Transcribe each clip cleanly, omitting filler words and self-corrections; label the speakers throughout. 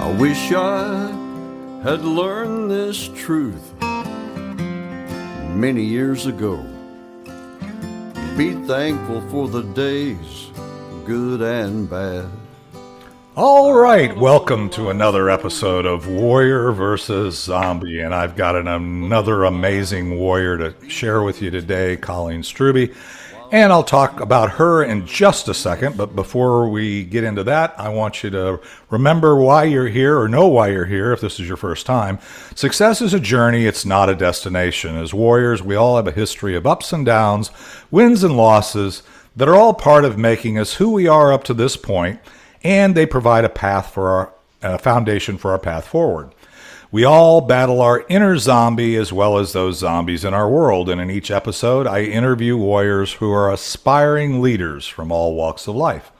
Speaker 1: I wish I had learned this truth many years ago. Be thankful for the days, good and bad.
Speaker 2: All right, welcome to another episode of Warrior versus Zombie, and I've got another amazing warrior to share with you today, Colleen Strube, and I'll talk about her in just a second, but before we get into that, I want you to remember why you're here, or know why you're here if this is your first time. Success is a journey, it's not a destination. As warriors, we all have a history of ups and downs, wins and losses, that are all part of making us who we are up to this point, and they provide a path for our foundation for our path forward. We all battle our inner zombie as well as those zombies in our world, and in each episode, I interview warriors who are aspiring leaders from all walks of life.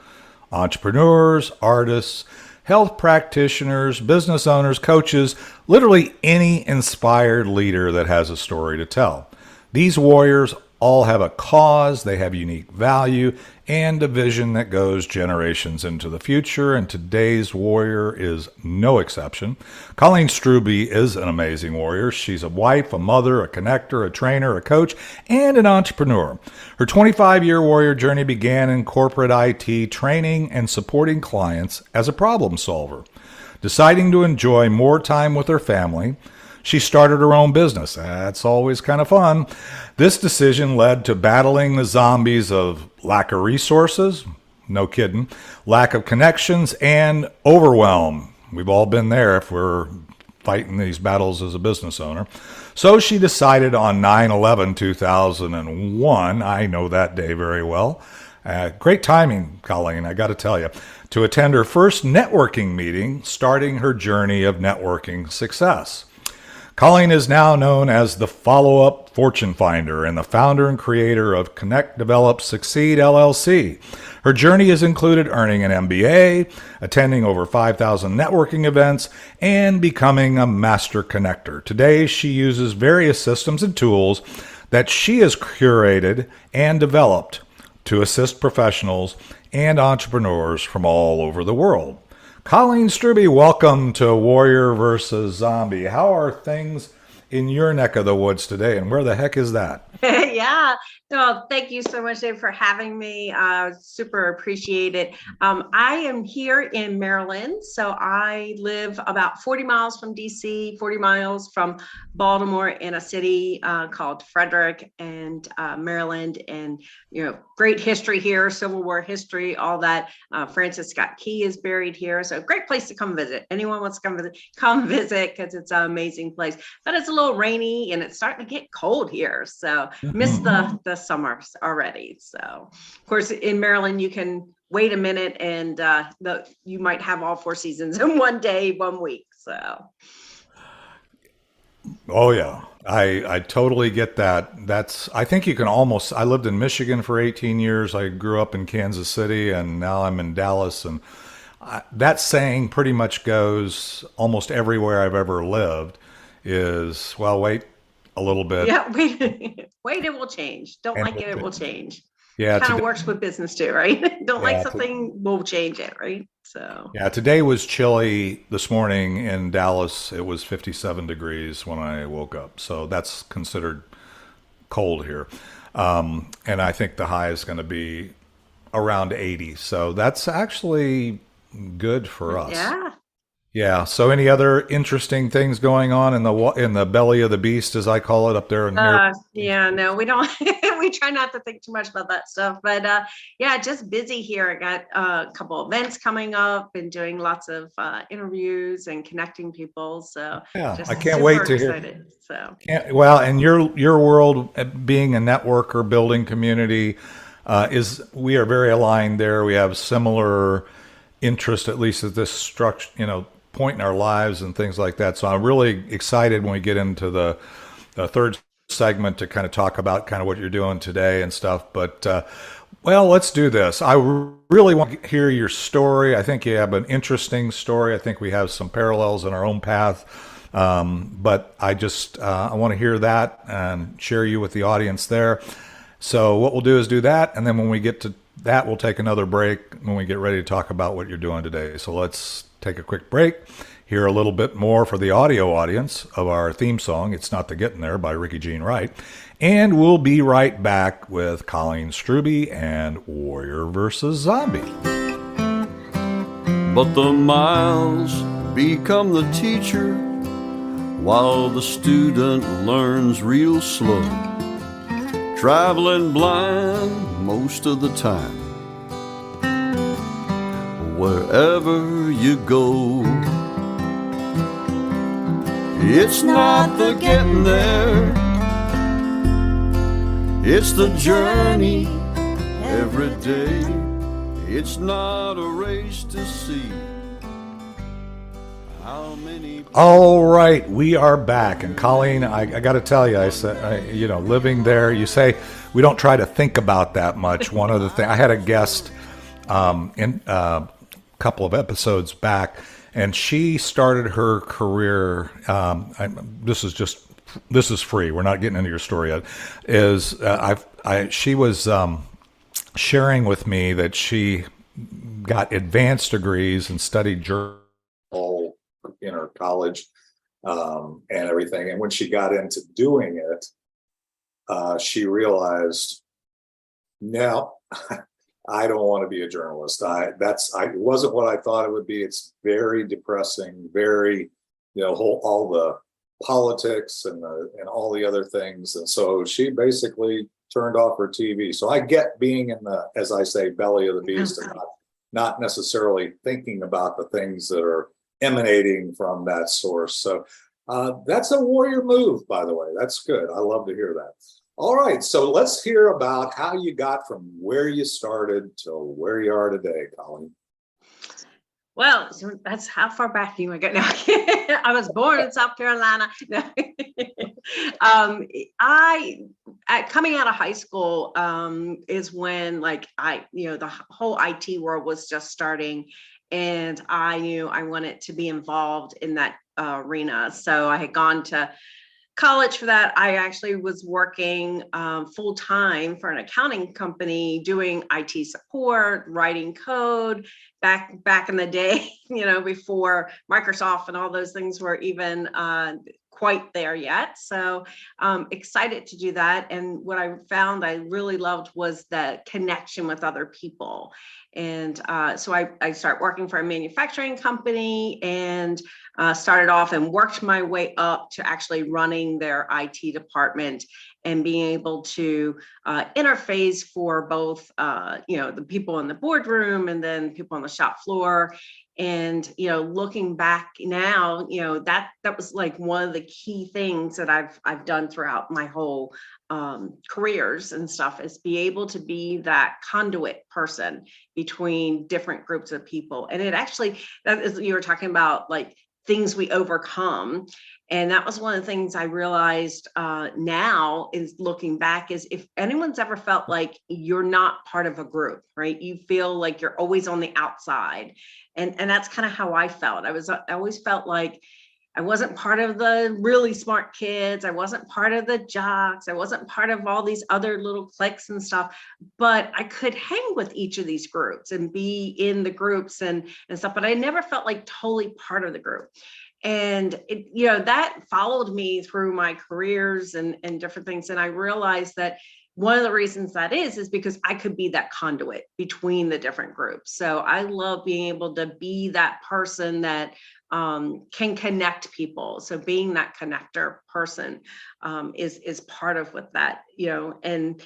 Speaker 2: Entrepreneurs, artists, health practitioners, business owners, coaches, literally any inspired leader that has a story to tell. These warriors all have a cause, they have unique value, and a vision that goes generations into the future, and today's warrior is no exception. Colleen Strube is an amazing warrior. She's a wife, a mother, a connector, a trainer, a coach, and an entrepreneur. Her 25-year warrior journey began in corporate IT, training and supporting clients as a problem solver. Deciding to enjoy more time with her family, she started her own business. That's always kind of fun. This decision led to battling the zombies of lack of resources, no kidding, lack of connections, and overwhelm. We've all been there if we're fighting these battles as a business owner. So she decided on 9/11/2001, I know that day very well, great timing, Colleen, I got to tell you, to attend her first networking meeting, starting her journey of networking success. Colleen is now known as the follow-up fortune finder and the founder and creator of Connect, Develop, Succeed, LLC. Her journey has included earning an MBA, attending over 5,000 networking events, and becoming a master connector. Today, she uses various systems and tools that she has curated and developed to assist professionals and entrepreneurs from all over the world. Colleen Strube, welcome to Warrior versus Zombie. How are things in your neck of the woods today, and where the heck is that?
Speaker 3: Yeah, no, thank you so much, Dave, for having me. Super appreciate it. I am here in Maryland, so I live about 40 miles from DC, 40 miles from Baltimore, in a city called Frederick, and Maryland. And great history here, Civil War history, all that. Francis Scott Key is buried here, so great place to come visit. Anyone wants to come visit because it's an amazing place. But it's a little rainy and it's starting to get cold here, so missed the summers already. So of course in Maryland you can wait a minute and you might have all four seasons in one day, 1 week. So
Speaker 2: Oh yeah, I totally get that. I think you can almost, I lived in Michigan for 18 years. I grew up in Kansas City and now I'm in Dallas, and that saying pretty much goes almost everywhere I've ever lived is, well, wait a little bit.
Speaker 3: Yeah, wait, it will change. Don't like it will change.
Speaker 2: Yeah,
Speaker 3: kind of works with business too, right? Don't like something, we'll change it, right? So
Speaker 2: yeah, today was chilly. This morning in Dallas, it was 57 degrees when I woke up. So that's considered cold here. And I think the high is going to be around 80. So that's actually good for us.
Speaker 3: Yeah.
Speaker 2: Yeah. So any other interesting things going on in the belly of the beast, as I call it, up there?
Speaker 3: Yeah, no, we don't. We try not to think too much about that stuff. But yeah, just busy here. I got a couple events coming up and doing lots of interviews and connecting people. So
Speaker 2: yeah, I can't wait to
Speaker 3: excited,
Speaker 2: hear.
Speaker 3: So
Speaker 2: Well, and your world, being a networker, building community, we are very aligned there. We have similar interest, at least at this structure, point in our lives and things like that. So I'm really excited when we get into the third segment to kind of talk about kind of what you're doing today and stuff. But well, let's do this. I really want to hear your story. I think you have an interesting story. I think we have some parallels in our own path. But I want to hear that and share you with the audience there. So what we'll do is do that. And then when we get to that, we'll take another break when we get ready to talk about what you're doing today. So let's take a quick break, hear a little bit more for the audio audience of our theme song, It's Not the Getting There by Ricky Jean Wright. And we'll be right back with Colleen Strube and Warrior versus Zombie.
Speaker 1: But the miles become the teacher while the student learns real slow, traveling blind most of the time. Wherever you go, it's not the getting there, it's the journey every day. It's not a race to see how many.
Speaker 2: All right, we are back. And Colleen, I got to tell you, I said, living there, you say we don't try to think about that much. One of the things, I had a guest in a couple of episodes back, and she started her career. This is free. We're not getting into your story yet. She was sharing with me that she got advanced degrees and studied journalism in her college and everything. And when she got into doing it, she realized, now I don't want to be a journalist. It wasn't what I thought it would be. It's very depressing, very, all the politics and all the other things. And so she basically turned off her TV. So I get being in the, as I say, belly of the beast, and not necessarily thinking about the things that are emanating from that source. So that's a warrior move, by the way. That's good. I love to hear that. All right, so let's hear about how you got from where you started to where you are today, Colleen.
Speaker 3: Well, so that's how far back you want to go. Now, I was born in South Carolina. Coming out of high school is when the whole IT world was just starting, and I knew I wanted to be involved in that arena. So I had gone to college for that. I actually was working full time for an accounting company doing IT support, writing code back in the day, before Microsoft and all those things were even quite there yet. So excited to do that. And what I found I really loved was the connection with other people. And so I started working for a manufacturing company and started off and worked my way up to actually running their IT department and being able to interface for both, the people in the boardroom and then people on the shop floor. And, looking back now, that was like one of the key things that I've done throughout my whole careers and stuff, is be able to be that conduit person between different groups of people. And it actually, that is, you were talking about like things we overcome. And that was one of the things I realized now is looking back, is if anyone's ever felt like you're not part of a group, right? You feel like you're always on the outside. And that's kind of how I felt. I always felt like I wasn't part of the really smart kids. I wasn't part of the jocks. I wasn't part of all these other little cliques and stuff, but I could hang with each of these groups and be in the groups and stuff, but I never felt like totally part of the group. And that followed me through my careers and different things. And I realized that one of the reasons that is because I could be that conduit between the different groups. So I love being able to be that person that can connect people. So being that connector person is part of what that, and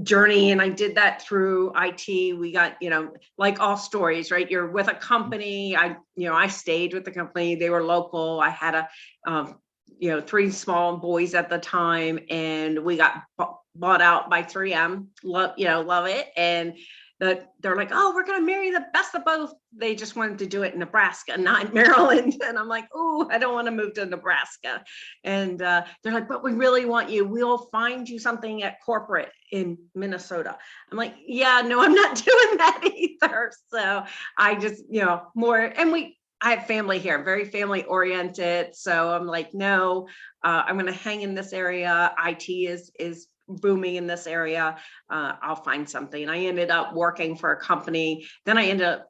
Speaker 3: journey. And I did that through IT. We got, like all stories, right? You're with a company. I stayed with the company. They were local. I had three small boys at the time, and we got bought out by 3M. Love it. And they're like, oh, we're going to marry the best of both. They just wanted to do it in Nebraska, not in Maryland. And I'm like, oh, I don't want to move to Nebraska. And they're like, but we really want you. We'll find you something at corporate in Minnesota. I'm like, yeah, no, I'm not doing that either. So I just, more, and I have family here, very family oriented. So I'm like, no, I'm going to hang in this area. IT is booming in this area. I'll find something. I ended up working for a company. Then I ended up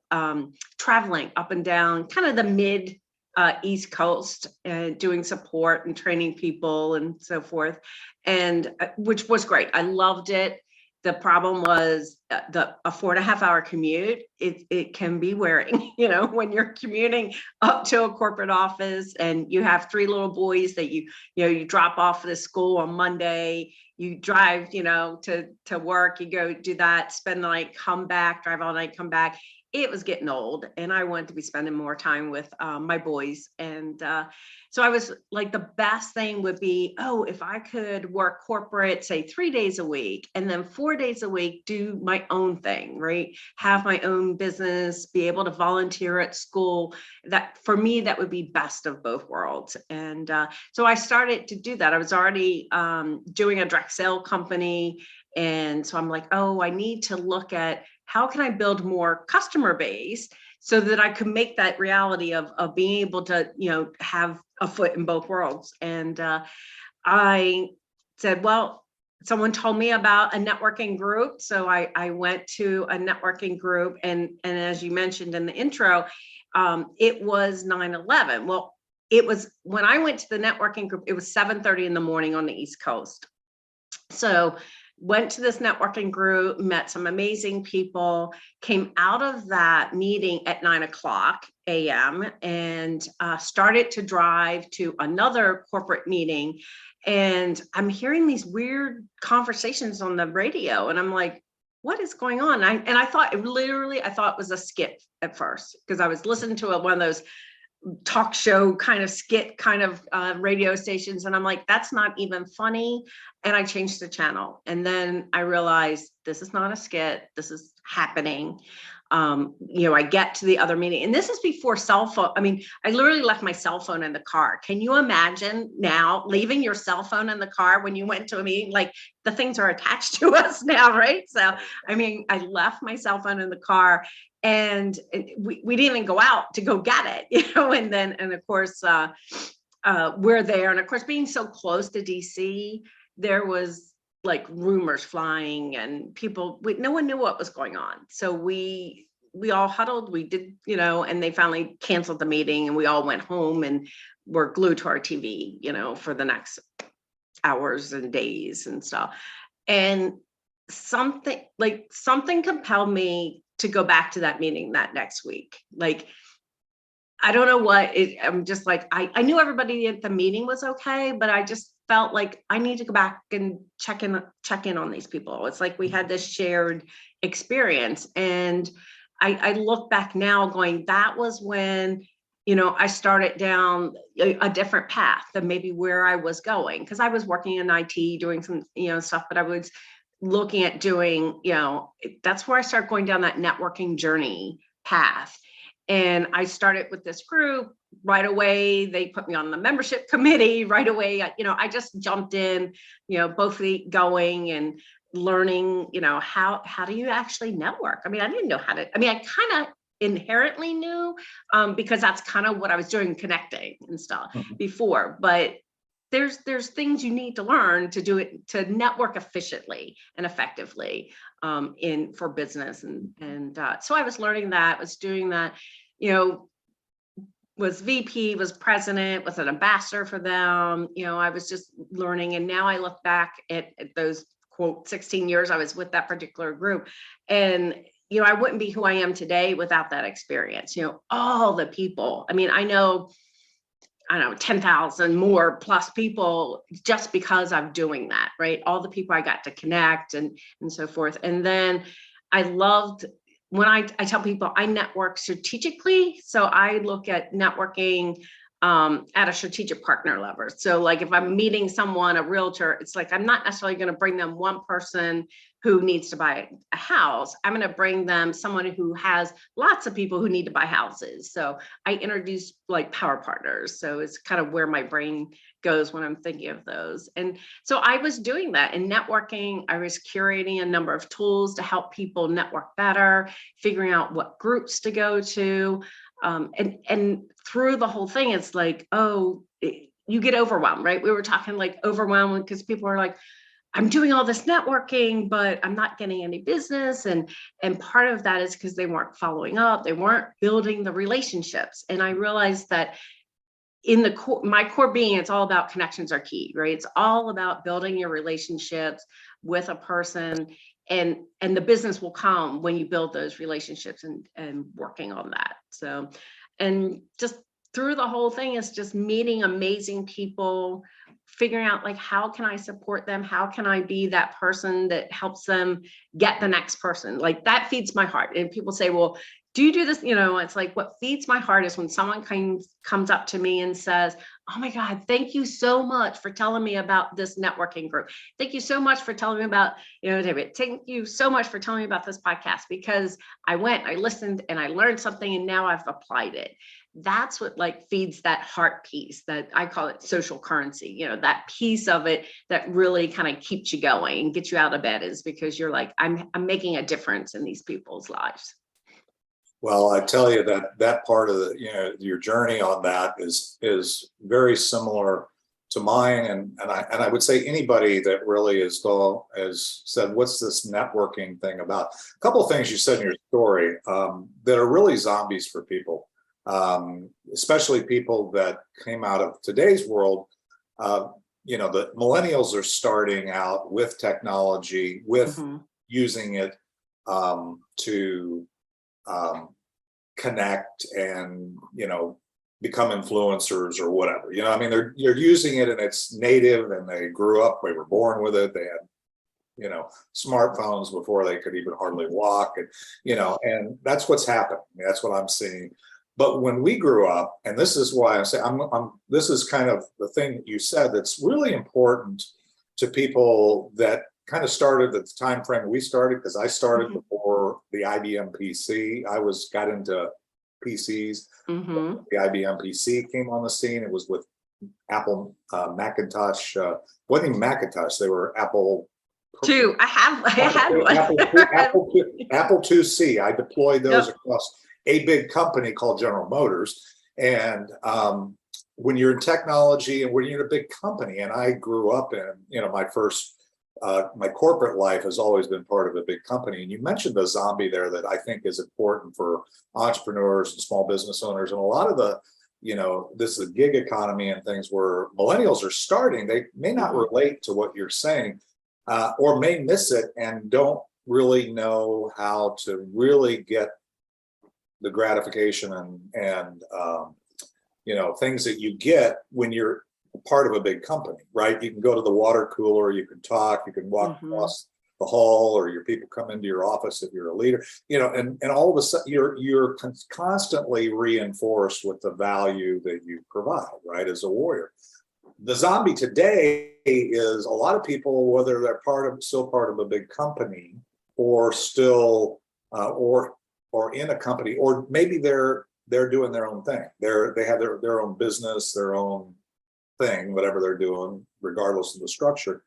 Speaker 3: traveling up and down kind of the mid East Coast and doing support and training people and so forth, and which was great. I loved it. The problem was a 4.5 hour commute. It can be wearing, when you're commuting up to a corporate office and you have 3 little boys that you drop off at the school on Monday, you drive, to work, you go do that, spend the night, come back, drive all night, come back. It was getting old, and I wanted to be spending more time with my boys. And so I was like, the best thing would be, if I could work corporate, say 3 days a week, and then 4 days a week, do my own thing, right? Have my own business, be able to volunteer at school. That for me, that would be best of both worlds. And so I started to do that. I was already doing a direct sale company. And so I'm like, I need to look at how can I build more customer base so that I could make that reality of being able to, have a foot in both worlds. And I said, well, someone told me about a networking group. So I went to a networking group. And as you mentioned in the intro, it was 9/11. Well, it was when I went to the networking group, it was 7:30 in the morning on the East Coast. So went to this networking group, met some amazing people, came out of that meeting at 9:00 a.m. and started to drive to another corporate meeting. And I'm hearing these weird conversations on the radio. And I'm like, what is going on? And I thought it was a skit at first, because I was listening to one of those talk show kind of skit kind of radio stations. And I'm like, that's not even funny. And I changed the channel. And then I realized this is not a skit. This is happening. I get to the other meeting, and this is before cell phone. I mean, I literally left my cell phone in the car. Can you imagine now leaving your cell phone in the car when you went to a meeting? Like, the things are attached to us now, right? So, I mean, I left my cell phone in the car, and we didn't even go out to go get it, and of course, we're there. And of course, being so close to DC, there was like rumors flying, and no one knew what was going on. So we all huddled, we did, and they finally canceled the meeting, and we all went home and were glued to our TV, for the next hours and days and stuff. And something compelled me to go back to that meeting that next week. Like, I don't know what I'm just like, I knew everybody at the meeting was okay, but I just felt like I need to go back and check in on these people. It's like we had this shared experience. And I look back now going, that was when, I started down a different path than maybe where I was going. Because I was working in IT, doing some, stuff, but I was looking at doing, that's where I started going down that networking journey path. And I started with this group right away. They put me on the membership committee right away. I just jumped in, both feet going and learning, how do you actually network? I mean, I didn't know how to, I kind of inherently knew because that's kind of what I was doing, connecting and stuff before. But there's things you need to learn to do it, to network efficiently and effectively for business. And so I was learning that, was doing that, was VP, was president, was an ambassador for them. I was just learning. And now I look back at those, quote, 16 years I was with that particular group. And, I wouldn't be who I am today without that experience. All the people, I know 10,000 more plus people just because I'm doing that, right? All the people I got to connect and so forth. And then I loved when I tell people I network strategically. So I look at networking at a strategic partner level. So like if I'm meeting someone, a realtor, it's like, I'm not necessarily going to bring them one person who needs to buy a house. I'm going to bring them someone who has lots of people who need to buy houses. So I introduce like power partners. So it's kind of where my brain goes when I'm thinking of those. And so I was doing that in networking. I was curating a number of tools to help people network better, figuring out what groups to go to. And through the whole thing, it's like, you get overwhelmed, right? We were talking like overwhelmed because people are like, I'm doing all this networking, but I'm not getting any business. And part of that is because they weren't following up. They weren't building the relationships. And I realized that in the core, my core being, it's all about connections are key, right? It's all about building your relationships with a person, and the business will come when you build those relationships and working on that. So, and just through the whole thing is just meeting amazing people, figuring out like, how can I support them? How can I be that person that helps them get the next person? Like that feeds my heart. And people say, well, do you do this? You know, it's like, what feeds my heart is when someone comes up to me and says, oh my God, thank you so much for telling me about this networking group. Thank you so much for telling me about, you know, David, thank you so much for telling me about this podcast, because I went, I listened, and I learned something, and now I've applied it. That's what like feeds that heart piece, that I call it social currency, you know, that piece of it that really kind of keeps you going and gets you out of bed, is because you're like, I'm making a difference in these people's lives.
Speaker 2: Well, I tell you that part of the, you know, your journey on that is very similar to mine, and I would say anybody that really has said, what's this networking thing about? A couple of things you said in your story that are really zombies for people, especially people that came out of today's world. You know, the millennials are starting out with technology, with using it to connect and, you know, become influencers or whatever. You know, I mean, they're using it and it's native, and they grew up, they were born with it. They had, you know, smartphones before they could even hardly walk, and, you know, and that's what's happening. That's what I'm seeing. But when we grew up, and this is why I say this is kind of the thing that you said that's really important to people that kind of started at the time frame we started, because I started before the IBM PC. Got into PCs. The IBM PC came on the scene. It was with Apple Macintosh. Wasn't even Macintosh. They were Apple.
Speaker 3: Two. I had one.
Speaker 2: Apple IIc. I deployed those across a big company called General Motors. And when you're in technology and when you're in a big company, and I grew up in, you know, my corporate life has always been part of a big company. And you mentioned the zombie there that I think is important for entrepreneurs and small business owners. And a lot of the, you know, this is a gig economy and things where millennials are starting, they may not relate to what you're saying, or may miss it and don't really know how to really get the gratification and you know, things that you get when you're part of a big company, right? You can go to the water cooler, you can talk, you can walk across the hall, or your people come into your office if you're a leader, you know, and all of a sudden you're constantly reinforced with the value that you provide, right, as a warrior. The zombie today is a lot of people, whether they're still part of a big company, or still or in a company, or maybe they're doing their own thing. They have their own business, their own thing, whatever they're doing, regardless of the structure.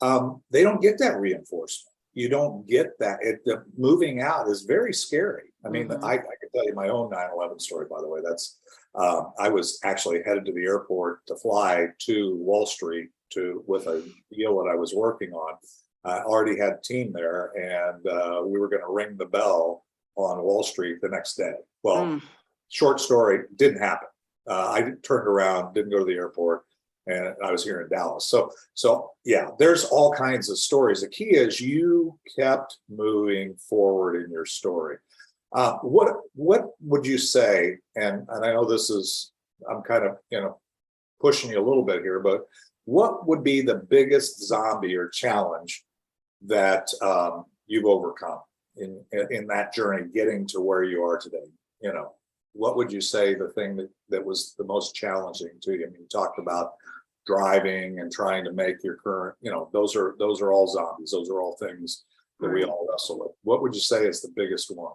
Speaker 2: They don't get that reinforcement. You don't get that. The moving out is very scary. I mean, I can tell you my own 9/11 story, by the way. That's I was actually headed to the airport to fly to Wall Street with a deal that I was working on. I already had a team there, and we were going to ring the bell on Wall Street the next day. Well, short story, didn't happen. I turned around, didn't go to the airport, and I was here in Dallas. So yeah, there's all kinds of stories. The key is you kept moving forward in your story. What would you say? And I know I'm kind of, you know, pushing you a little bit here, but what would be the biggest zombie or challenge that you've overcome in that journey, getting to where you are today? You know, what would you say the thing that was the most challenging to you? I mean, you talked about driving and trying to make your current, you know, those are all zombies. Those are all things that we all wrestle with. What would you say is the biggest one?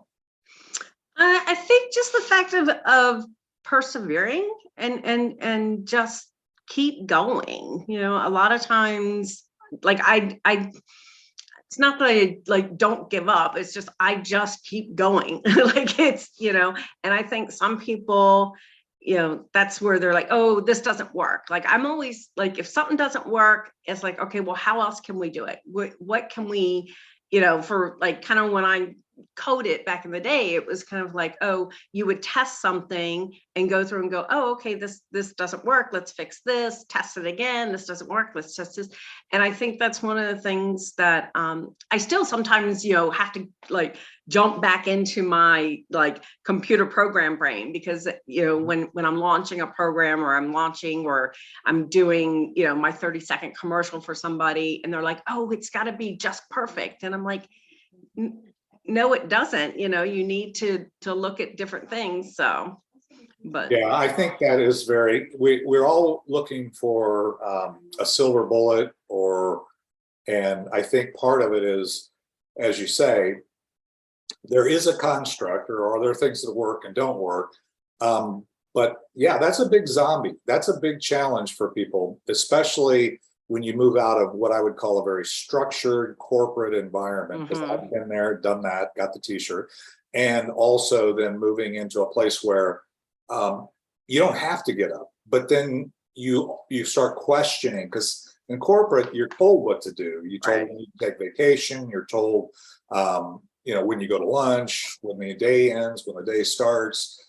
Speaker 3: I think just the fact of persevering and just keep going. You know, a lot of times, like it's not that I like don't give up. It's just I just keep going. Like it's, you know, and I think some people, you know, that's where they're like, oh, this doesn't work. Like I'm always like, if something doesn't work, it's like, okay, well, how else can we do it? What can we, you know, for like kind of when I coded back in the day, it was kind of like, oh, you would test something and go through and go, oh, okay, this doesn't work. Let's fix this, test it again. This doesn't work. Let's test this. And I think that's one of the things that I still sometimes, have to like jump back into my like computer program brain, because, when I'm launching a program or I'm doing, my 30-second commercial for somebody and they're like, oh, it's got to be just perfect. And I'm like, no, it doesn't. You need to look at different things. So, but
Speaker 2: yeah, I think that is we're all looking for a silver bullet, and I think part of it is, as you say, there is a construct, or are there things that work and don't work? But yeah, that's a big zombie. That's a big challenge for people, especially when you move out of what I would call a very structured corporate environment, because I've been there, done that, got the t-shirt, and also then moving into a place where you don't have to get up, but then you start questioning, because in corporate, you're told what to do. You're told when you take vacation, you're told, when you go to lunch, when the day ends, when the day starts,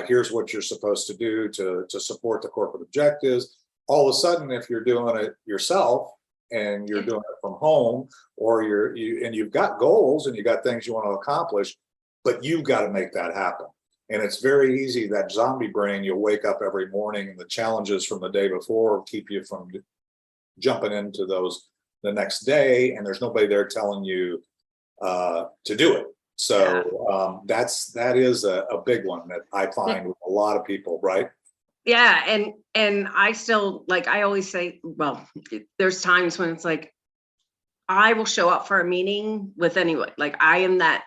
Speaker 2: here's what you're supposed to do to support the corporate objectives. All of a sudden, if you're doing it yourself and you're doing it from home, or you've got goals and you got things you want to accomplish, but you've got to make that happen. And it's very easy, that zombie brain, you'll wake up every morning and the challenges from the day before keep you from jumping into those the next day, and there's nobody there telling you to do it. So that is a big one that I find with a lot of people, right?
Speaker 3: Yeah. And I still, like, I always say, well, there's times when it's like, I will show up for a meeting with anyone. Like, I am that,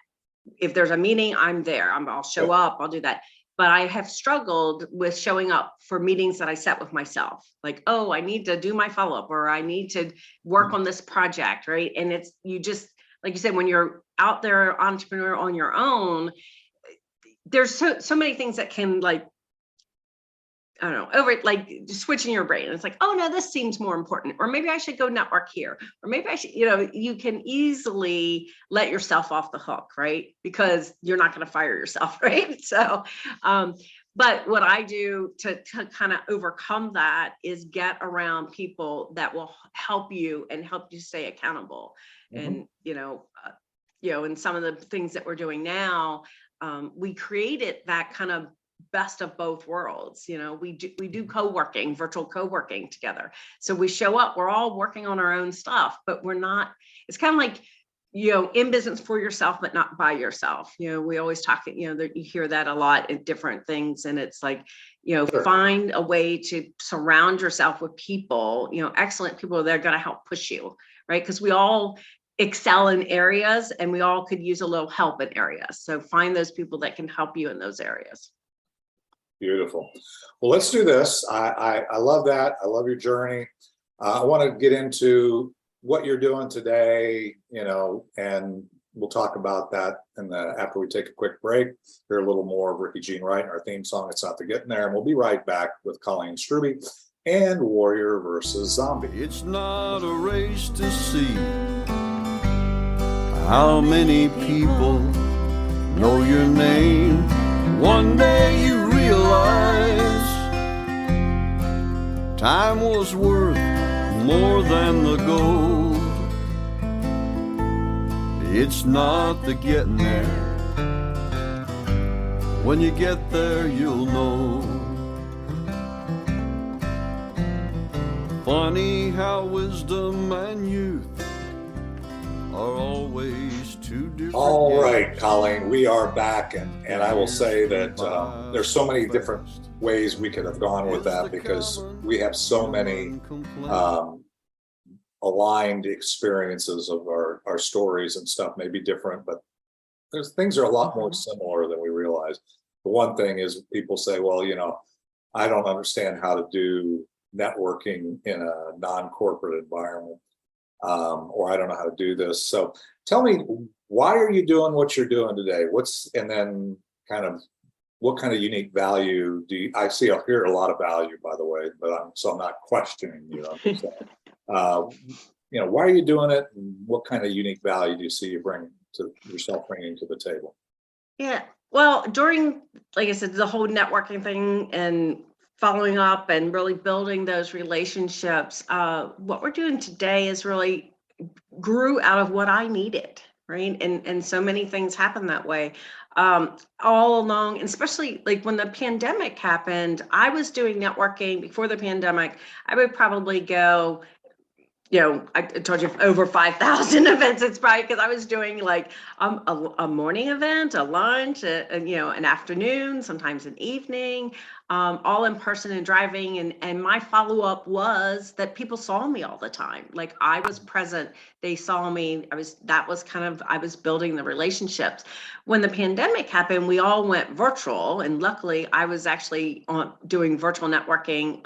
Speaker 3: if there's a meeting, I'm there. I'll show up, I'll do that. But I have struggled with showing up for meetings that I set with myself. Like, oh, I need to do my follow-up, or I need to work on this project, right? And it's, you just, like you said, when you're out there entrepreneur on your own, there's so many things that can, like, I don't know, like switching your brain. It's like, oh no, this seems more important, or maybe I should go network here, or maybe I should, you can easily let yourself off the hook, right? Because you're not going to fire yourself, right? So, but what I do to kind of overcome that is get around people that will help you and help you stay accountable. And, and some of the things that we're doing now, we created that kind of best of both worlds. We do co-working, virtual co-working together. So we show up, we're all working on our own stuff, but we're not, it's kind of like, in business for yourself, but not by yourself. We always talk, you hear that a lot in different things. And it's like, find a way to surround yourself with people, excellent people that are going to help push you, right? Because we all excel in areas and we all could use a little help in areas. So find those people that can help you in those areas.
Speaker 2: Beautiful. Well, let's do this. I love that. I love your journey. I want to get into what you're doing today, and we'll talk about that after we take a quick break. Hear a little more of Ricky Jean Wright and our theme song, It's Not the Getting There. And we'll be right back with Colleen Strube and Warrior versus Zombie.
Speaker 1: It's not a race to see how many people know your name. One day you realize time was worth more than the gold. It's not the getting there. When you get there, you'll know. Funny how wisdom and youth are always two different.
Speaker 2: All right, Colleen, we are back, and I will say that there's so many different ways we could have gone with that, because we have so many aligned experiences of our stories and stuff may be different, but things are a lot more similar than we realize. The one thing is, people say, well, I don't understand how to do networking in a non-corporate environment, or I don't know how to do this. So tell me, why are you doing what you're doing today? And then kind of what kind of unique value do you, I hear a lot of value, by the way, but I'm not questioning you. I'm just saying, why are you doing it? And what kind of unique value do you see you bring to yourself bringing to the table?
Speaker 3: Yeah. Well, during, like I said, the whole networking thing and following up and really building those relationships, what we're doing today is really grew out of what I needed, right? And so many things happen that way. All along, and especially like when the pandemic happened, I was doing networking before the pandemic. I would probably go, I told you over 5,000 events. It's probably because I was doing like a morning event, a lunch, an afternoon, sometimes an evening, all in person and driving. And my follow up was that people saw me all the time. Like I was present. They saw me. I was building the relationships. When the pandemic happened, we all went virtual. And luckily, I was actually doing virtual networking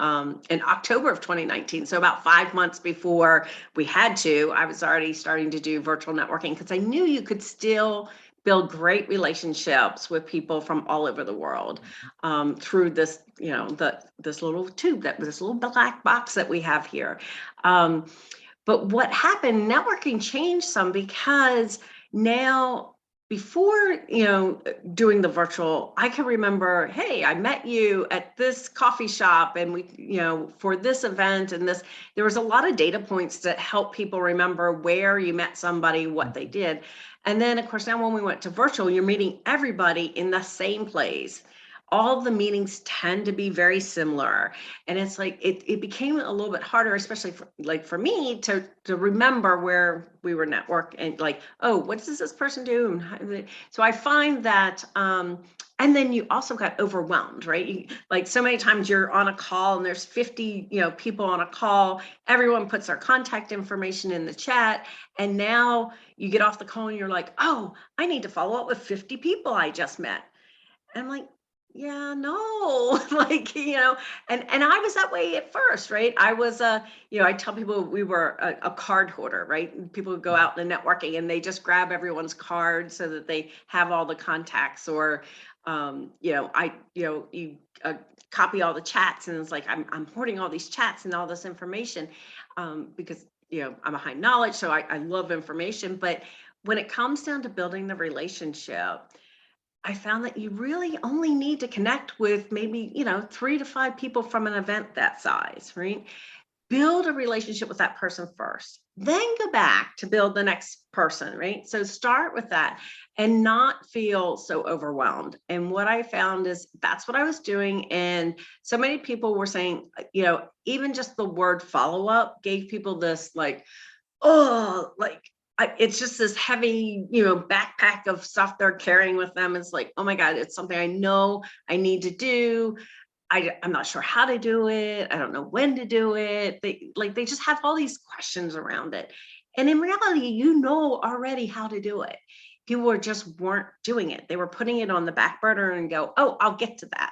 Speaker 3: in October of 2019. So about 5 months before we had to, I was already starting to do virtual networking because I knew you could still build great relationships with people from all over the world through this, this little tube, this little black box that we have here. But what happened, networking changed some because now, before, doing the virtual, I can remember, hey, I met you at this coffee shop and we, for this event and this, there was a lot of data points that help people remember where you met somebody, what they did. And then of course, now when we went to virtual, you're meeting everybody in the same place. All the meetings tend to be very similar. And it's like, it became a little bit harder, especially for me to remember where we were network and like, oh, what does this person do? So I find that, and then you also got overwhelmed, right? Like so many times you're on a call and there's 50, people on a call, everyone puts their contact information in the chat. And now you get off the call and you're like, oh, I need to follow up with 50 people I just met. And I'm like, yeah, no, like, and I was that way at first, right? I was, I tell people we were a card hoarder, right? People would go out in the networking and they just grab everyone's card so that they have all the contacts or, you copy all the chats and it's like, I'm hoarding all these chats and all this information because, I'm a high knowledge. So I love information, but when it comes down to building the relationship, I found that you really only need to connect with maybe, 3 to 5 people from an event that size, right? Build a relationship with that person first, then go back to build the next person, right? So start with that and not feel so overwhelmed. And what I found is that's what I was doing. And so many people were saying, even just the word follow up gave people this like, oh, like, it's just this heavy, backpack of stuff they're carrying with them. It's like, oh my God, it's something I know I need to do. I'm not sure how to do it. I don't know when to do it. They just have all these questions around it. And in reality, already how to do it. People just weren't doing it. They were putting it on the back burner and go, oh, I'll get to that.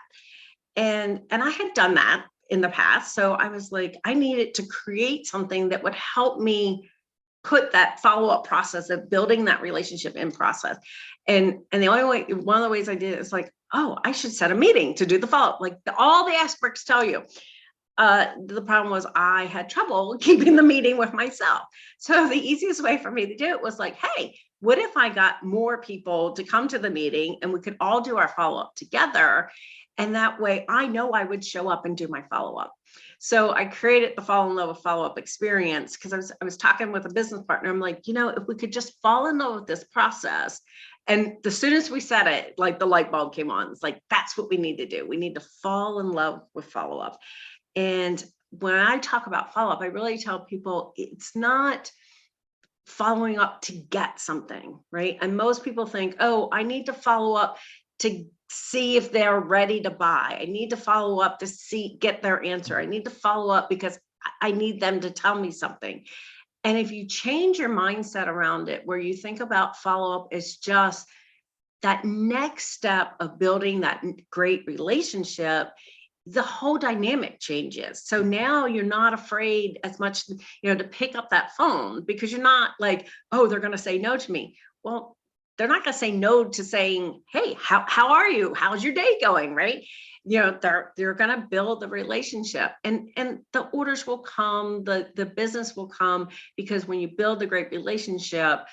Speaker 3: And I had done that in the past. So I was like, I needed to create something that would help me put that follow-up process of building that relationship in process. And the only way, one of the ways I did it is like, oh, I should set a meeting to do the follow-up. Like all the experts tell you. The problem was I had trouble keeping the meeting with myself. So the easiest way for me to do it was like, hey, what if I got more people to come to the meeting and we could all do our follow-up together? And that way I know I would show up and do my follow-up. So I created the Fall in Love with Follow-Up experience because I was talking with a business partner. I'm like, if we could just fall in love with this process. And as soon as we said it, like the light bulb came on. It's like, that's what we need to do. We need to fall in love with follow-up. And when I talk about follow-up, I really tell people it's not following up to get something, right? And most people think, oh, I need to follow up to see if they're ready to buy. I need to follow up to get their answer. I need to follow up because I need them to tell me something. And if you change your mindset around it, where you think about follow-up as just that next step of building that great relationship, the whole dynamic changes. So now you're not afraid as much, to pick up that phone because you're not like, oh, they're going to say no to me. Well, they're not going to say no to saying, hey, how are you? How's your day going? Right. They're going to build the relationship and the orders will come, the business will come because when you build a great relationship,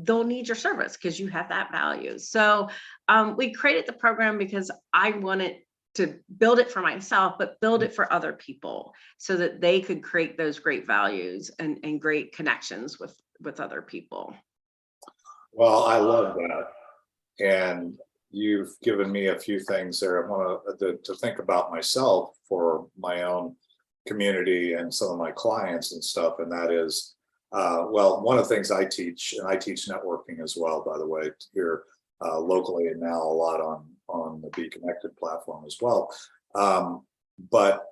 Speaker 3: they'll need your service because you have that value. So we created the program because I wanted to build it for myself, but build it for other people so that they could create those great values and great connections with other people.
Speaker 2: Well, I love that. And you've given me a few things there I want to think about myself for my own community and some of my clients and stuff. And that is, well, one of the things I teach, and I teach networking as well, by the way, here locally, and now a lot on the Be Connected platform as well. But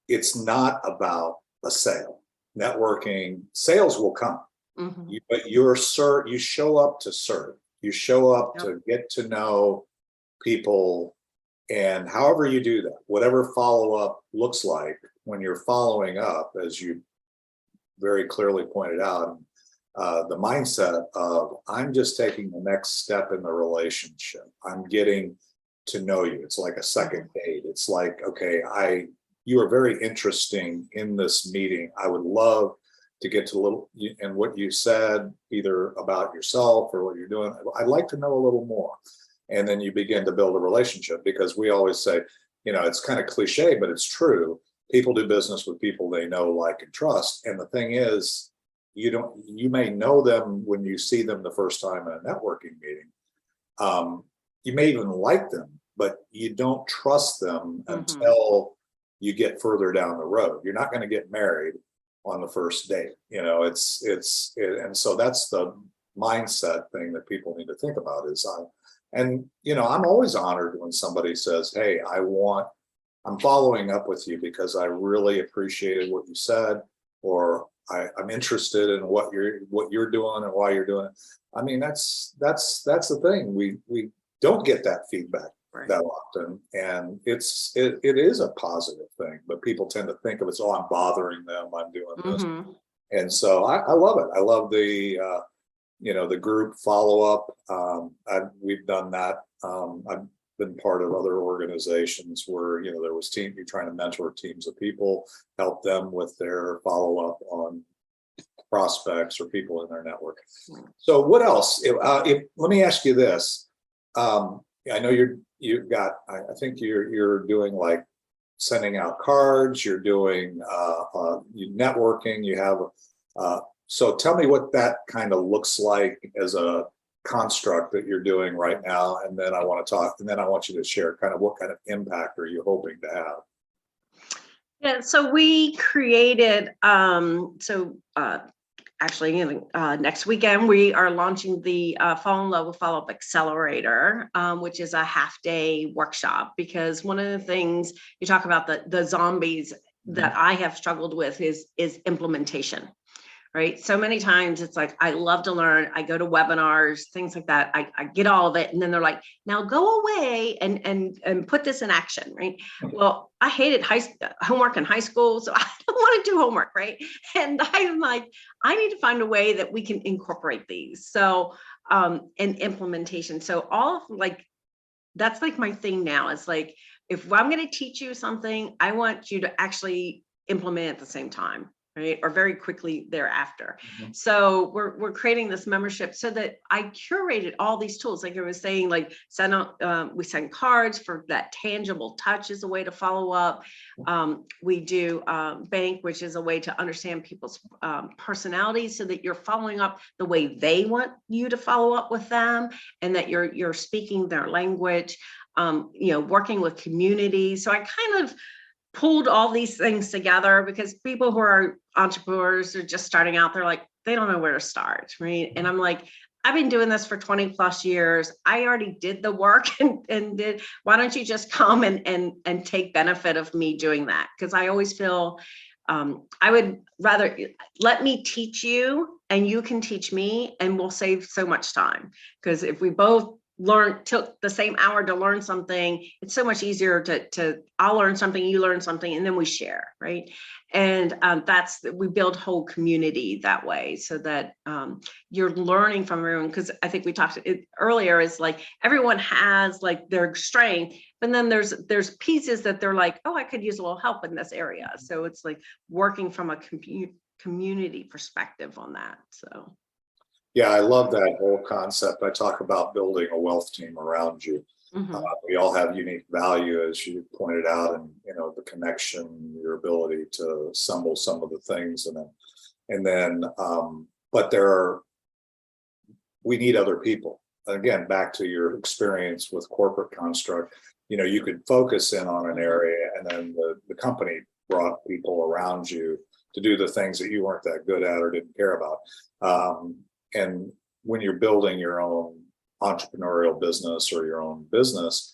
Speaker 2: it's not about a sale. Networking, sales will come, but you show up to serve. You show up to get to know people, and however you do that, whatever follow-up looks like when you're following up, as you very clearly pointed out, the mindset of I'm just taking the next step in the relationship. I'm getting to know you. It's like a second date. It's like, okay, you are very interesting in this meeting. I would love to get to a little, and what you said, either about yourself or what you're doing. I'd like to know a little more. And then you begin to build a relationship, because we always say, it's kind of cliche, but it's true. People do business with people they know, like, and trust. And the thing is, you may know them when you see them the first time in a networking meeting. You may even like them, but you don't trust them until you get further down the road. You're not going to get married on the first date. And so that's the mindset thing that people need to think about is, I'm always honored when somebody says, hey, I'm following up with you because I really appreciated what you said, or I'm interested in what you're doing and why you're doing it. I mean, that's the thing. We don't get that feedback that often, and it is a positive thing, but people tend to think of it as, oh, I'm bothering them, I'm doing this. And so I love it. I love the group follow-up. We've done that. I've been part of other organizations where, there was you're trying to mentor teams of people, help them with their follow-up on prospects or people in their network. So what else? Let me ask you this. I know I think you're doing, like, sending out cards, you're doing networking, you have, so tell me what that kind of looks like as a construct that you're doing right now. And then I want you to share kind of what kind of impact are you hoping to have?
Speaker 3: Yeah, so we created, actually, next weekend, we are launching the Fall in Love with Follow-Up Accelerator, which is a half-day workshop, because one of the things you talk about, the zombies that I have struggled with is implementation. Right. So many times it's like, I love to learn. I go to webinars, things like that. I get all of it. And then they're like, now go away and put this in action. Right. Well, I hated homework in high school, so I don't want to do homework. Right. And I'm like, I need to find a way that we can incorporate these. So and implementation. So that's like my thing now. It's like, if I'm going to teach you something, I want you to actually implement at the same time. Right, or very quickly thereafter. So we're creating this membership so that I curated all these tools. Like I was saying, like we send cards for that tangible touch is a way to follow up. We do bank, which is a way to understand people's personalities, so that you're following up the way they want you to follow up with them, and that you're speaking their language. Working with communities. So I kind of pulled all these things together, because people who are entrepreneurs are just starting out, they're like, they don't know where to start, right? And I'm like, I've been doing this for 20 plus years. I already did the work and did, why don't you just come and take benefit of me doing that? Because I always feel I would rather let me teach you and you can teach me, and we'll save so much time. Because if we both took the same hour to learn something, it's so much easier to I'll learn something, you learn something, and then we share, right? And we build whole community that way, so that you're learning from everyone. Because I think we talked earlier, is like everyone has like their strength, but then there's pieces that they're like, oh, I could use a little help in this area. So it's like working from a community perspective on that. So
Speaker 2: Yeah, I love that whole concept. I talk about building a wealth team around you.
Speaker 3: Mhm.
Speaker 2: We all have unique value, as you pointed out, and the connection, your ability to assemble some of the things, but we need other people. Again, back to your experience with corporate construct, you could focus in on an area, and then the company brought people around you to do the things that you weren't that good at or didn't care about. And when you're building your own entrepreneurial business or your own business,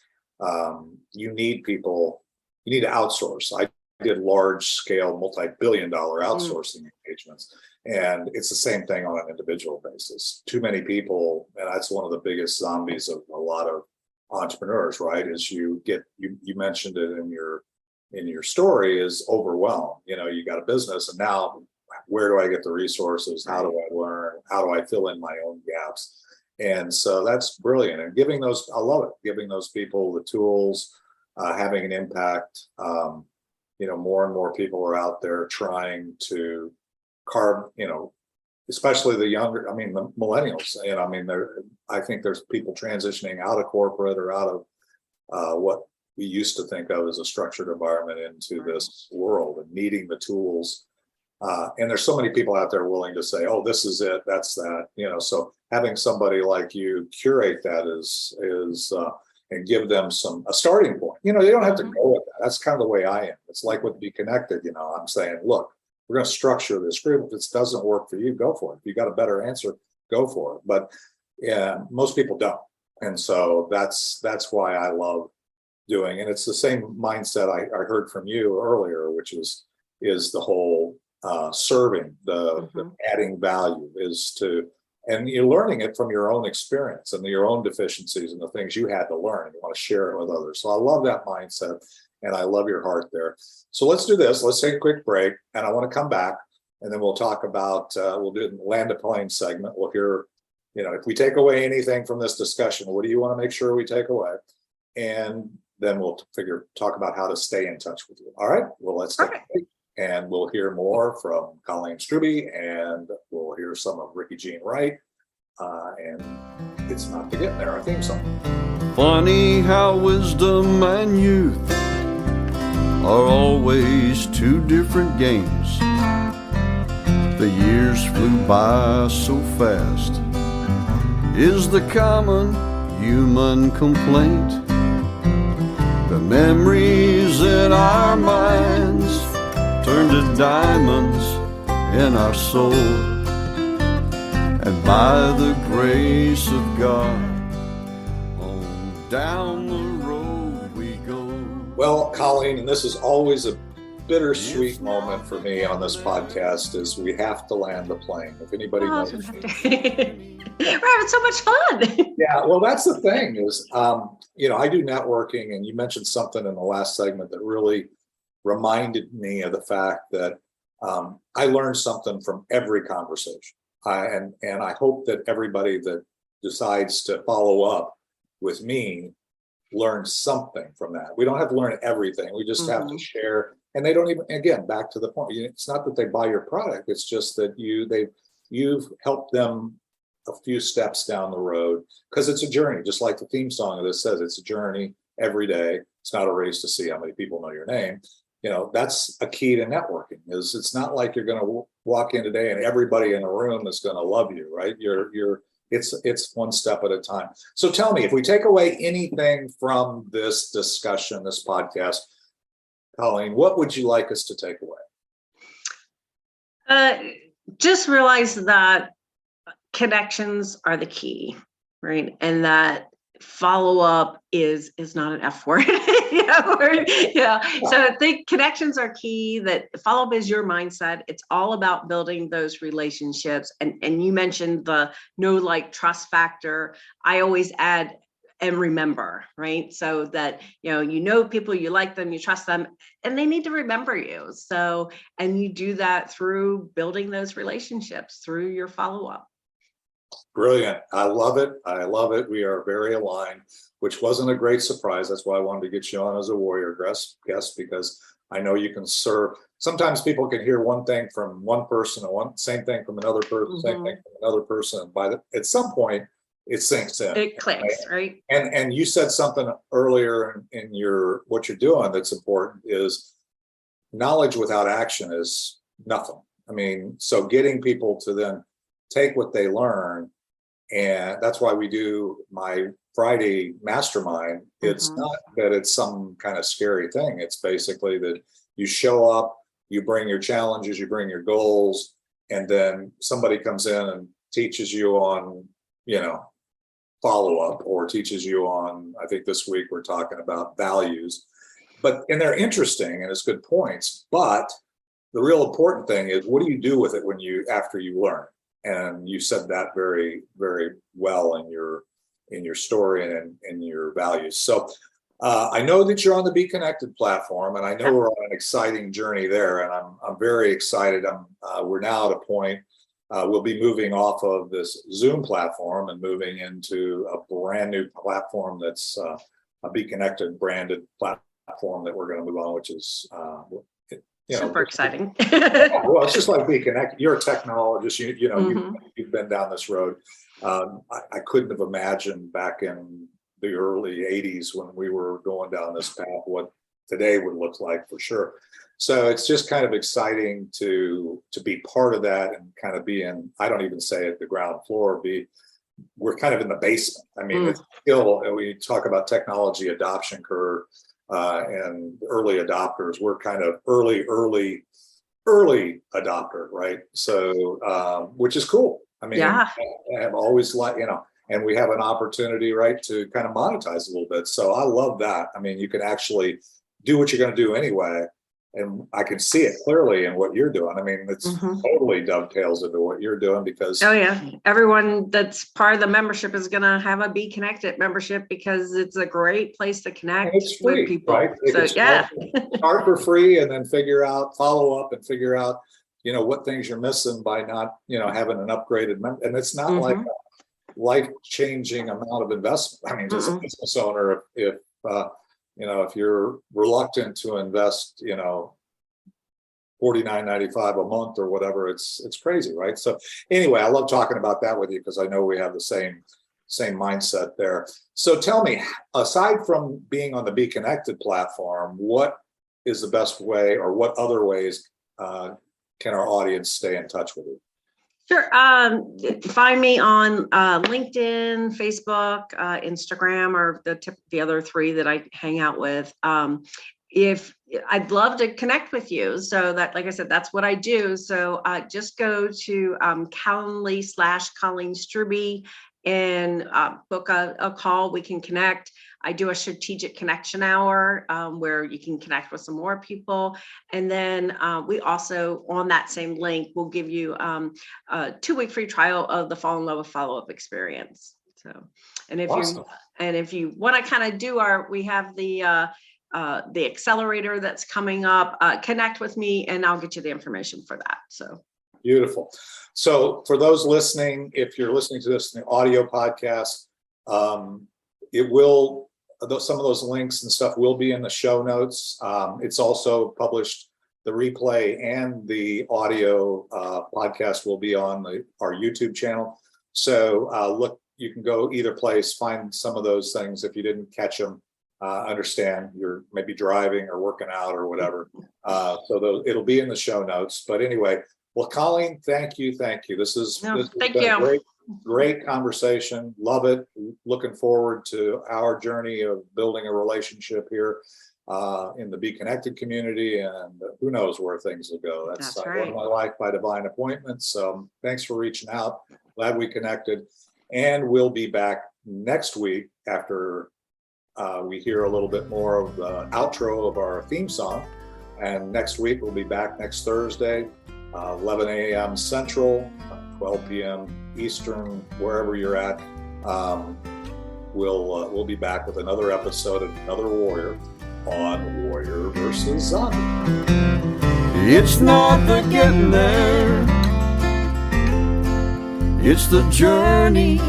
Speaker 2: you need people, you need to outsource. I did large scale, multi-billion dollar outsourcing engagements. And it's the same thing on an individual basis. Too many people, and that's one of the biggest zombies of a lot of entrepreneurs, right? Is you mentioned it in your story, is overwhelm. You got a business, and now where do I get the resources? How do I learn? How do I fill in my own gaps? And so that's brilliant. And I love it, giving those people the tools, having an impact. More and more people are out there trying to carve, especially the younger, the millennials. I think there's people transitioning out of corporate or out of what we used to think of as a structured environment into this world, and needing the tools. And there's so many people out there willing to say, oh, this is it, that's that, so having somebody like you curate that is and give them a starting point. They don't have to go with that. That's kind of the way I am. It's like with Be Connected, I'm saying, look, we're going to structure this group. If this doesn't work for you, go for it. If you got a better answer, go for it. But yeah, most people don't. And so that's why I love doing. And it's the same mindset I heard from you earlier, which is the whole serving, the adding value and you're learning it from your own experience and your own deficiencies and the things you had to learn, and you want to share it with others. So I love that mindset, and I love your heart there. So let's do this. Let's take a quick break, and I want to come back, and then we'll talk about, we'll do the land a plane segment. We'll hear, if we take away anything from this discussion, what do you want to make sure we take away? And then we'll talk about how to stay in touch with you. All right, well, let's take a break. And we'll hear more from Colleen Strube, and we'll hear some of Ricky Jean Wright. And it's not to get there, our theme song.
Speaker 1: Funny how wisdom and youth are always two different games. The years flew by so fast, is the common human complaint. The memories in our minds turn to diamonds in our soul, and by the grace of God, on down the road we go.
Speaker 2: Well, Colleen, and this is always a bittersweet moment for me on this podcast, is we have to land the plane. If anybody knows me.
Speaker 3: We're having so much fun.
Speaker 2: Yeah, well, that's the thing is, I do networking, and you mentioned something in the last segment that really reminded me of the fact that I learned something from every conversation. And I hope that everybody that decides to follow up with me learns something from that. We don't have to learn everything. We just have to share. And they don't even, again, back to the point, it's not that they buy your product. It's just that you've helped them a few steps down the road, because it's a journey, just like the theme song of this says, it's a journey every day. It's not a race to see how many people know your name. That's a key to networking. Is it's not like you're going to walk in today and everybody in the room is going to love you, right? It's one step at a time. So tell me, if we take away anything from this discussion, this podcast, Colleen, what would you like us to take away?
Speaker 3: Just realize that connections are the key, right? And that follow up is not an F word. So I think connections are key, that follow up is your mindset. It's all about building those relationships. And you mentioned the know, like, trust factor. I always add and remember, right? So that, people, you like them, you trust them, and they need to remember you. So, and you do that through building those relationships through your follow up.
Speaker 2: Brilliant. I love it. I love it. We are very aligned, which wasn't a great surprise. That's why I wanted to get you on as a warrior guest, because I know you can serve. Sometimes people can hear one thing from one person and same thing from another person, same thing from another person. And at some point, it sinks in.
Speaker 3: It clicks, right?
Speaker 2: And you said something earlier in what you're doing that's important is knowledge without action is nothing. I mean, so getting people to then take what they learn, and that's why we do my Friday mastermind. It's not that it's some kind of scary thing. It's basically that you show up, you bring your challenges, you bring your goals, and then somebody comes in and teaches you on, follow-up, or teaches you on, I think this week we're talking about values. And they're interesting and it's good points, but the real important thing is, what do you do with it after you learn? And you said that very, very well in your story and in your values. So I know that you're on the Be Connected platform, and I know we're on an exciting journey there, and I'm very excited. We're now at a point, we'll be moving off of this Zoom platform and moving into a brand new platform that's a Be Connected branded platform that we're going to move on, which is
Speaker 3: super exciting.
Speaker 2: Well, it's just like Be Connected. You're a technologist. You've been down this road. I couldn't have imagined back in the early 80s when we were going down this path what today would look like, for sure. So it's just kind of exciting to be part of that and kind of be in, I don't even say at the ground floor, we're kind of in the basement. I mean, it's still, we talk about technology adoption curve and early adopters. We're kind of early adopter, right? So, which is cool. I mean, I've always and we have an opportunity, right, to kind of monetize a little bit. So I love that. I mean, you can actually do what you're going to do anyway. And I can see it clearly in what you're doing. I mean, it's totally dovetails into what you're doing because.
Speaker 3: Oh yeah. Everyone that's part of the membership is going to have a Be Connected membership because it's a great place to connect with people. Right? So
Speaker 2: start for free and then follow up and figure out, what things you're missing by not, having an upgraded member. And it's not like a life-changing amount of investment. I mean, as a business owner, if you're reluctant to invest, $49.95 a month or whatever, it's crazy, right? So anyway, I love talking about that with you because I know we have the same mindset there. So tell me, aside from being on the Be Connected platform, what is the best way, or what other ways can our audience stay in touch with you?
Speaker 3: Sure. Find me on LinkedIn, Facebook, Instagram, or the other three that I hang out with. If I'd love to connect with you, so that, like I said, that's what I do. So just go to Calendly/Colleen Strube and book a call. We can connect. I do a strategic connection hour where you can connect with some more people. And then we also, on that same link, will give you a 2-week free trial of the Fall in Love with Follow-Up experience. So, and if you want to kind of we have the accelerator that's coming up, connect with me and I'll get you the information for that. So
Speaker 2: beautiful. So for those listening, if you're listening to this in the audio podcast, some of those links and stuff will be in the show notes. It's also published, the replay and the audio podcast will be on our YouTube channel. So you can go either place, find some of those things. If you didn't catch them, understand you're maybe driving or working out or whatever. It'll be in the show notes. But anyway, well, Colleen, thank you. This is a great conversation. Love it. Looking forward to our journey of building a relationship here in the Be Connected community, and who knows where things will go. That's right. One of my life by divine appointment. So thanks for reaching out. Glad we connected, and we'll be back next week after we hear a little bit more of the outro of our theme song. And next week we'll be back next Thursday, 11 a.m. Central, 12 p.m. Eastern, wherever you're at. We'll be back with another episode of Another Warrior on Warrior versus Zombie.
Speaker 1: It's not the getting there, it's the journey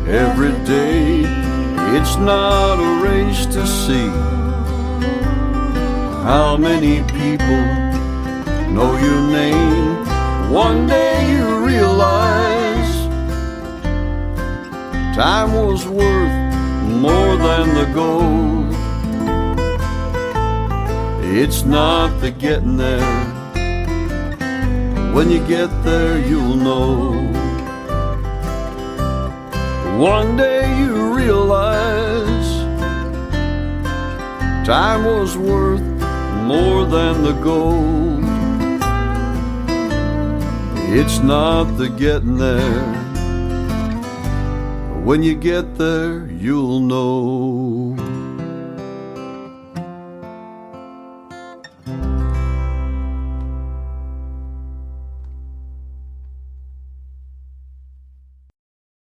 Speaker 1: every day. It's not a race to see How many people know your name? One day you realize time was worth more than the gold. It's not the getting there. When you get there, you'll know. One day you realize time was worth more than the gold. It's not the getting there. When you get there, you'll know.